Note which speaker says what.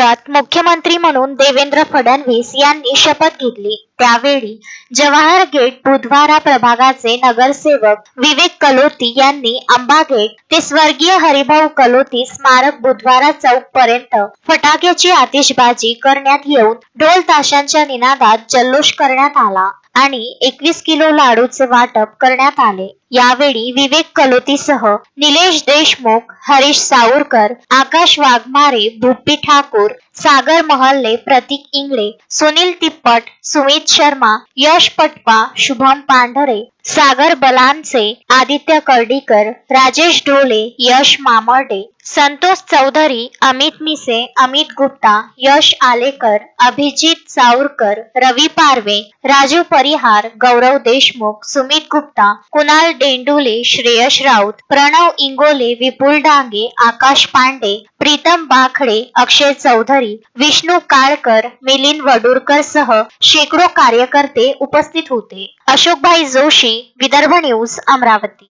Speaker 1: महाराष्ट्रात मुख्यमंत्री म्हणून देवेंद्र फडणवीस यांनी शपथ घेतली। त्यावेळी जवाहर गेट बुधवारा प्रभागाचे नगरसेवक विवेक कलोती यांनी आंबा गेट ते स्वर्गीय हरिभाऊ कलोती स्मारक बुधवारा चौक पर्यंत फटाक्याची आतिषबाजी करण्यात येऊन ढोल ताशांच्या निनादात जल्लोष करण्यात आला आणि 21 किलो लाडूचे वाटप करण्यात आले। यावेळी विवेक कलोतीसह निलेश देशमुख, हरीश सावरकर, आकाश वाघमारे, भुप्पी ठाकूर, सागर महल्ले, प्रतीक इंगळे, सुनील तिप्पट, सुमित शर्मा, यश पटवा, शुभम पांढरे, सागर बलांचे, आदित्य कर्डीकर, राजेश ढोले, यश मामर्डे, संतोष चौधरी, अमित मिसे, अमित गुप्ता, यश आलेकर, अभिजित सावरकर, रवी पारवे, राजू परिहार, गौरव देशमुख, सुमित गुप्ता, कुणाल डेंडुले, श्रेयश राऊत, प्रणव इंगोले, विपुल डांगे, आकाश पांडे, प्रीतम बाखडे, अक्षय चौधरी, विष्णू काळकर, मिलिंद वडूरकर सह शेकडो कार्यकर्ते उपस्थित होते। अशोकभाई जोशी, विदर्भ न्यूज, अमरावती।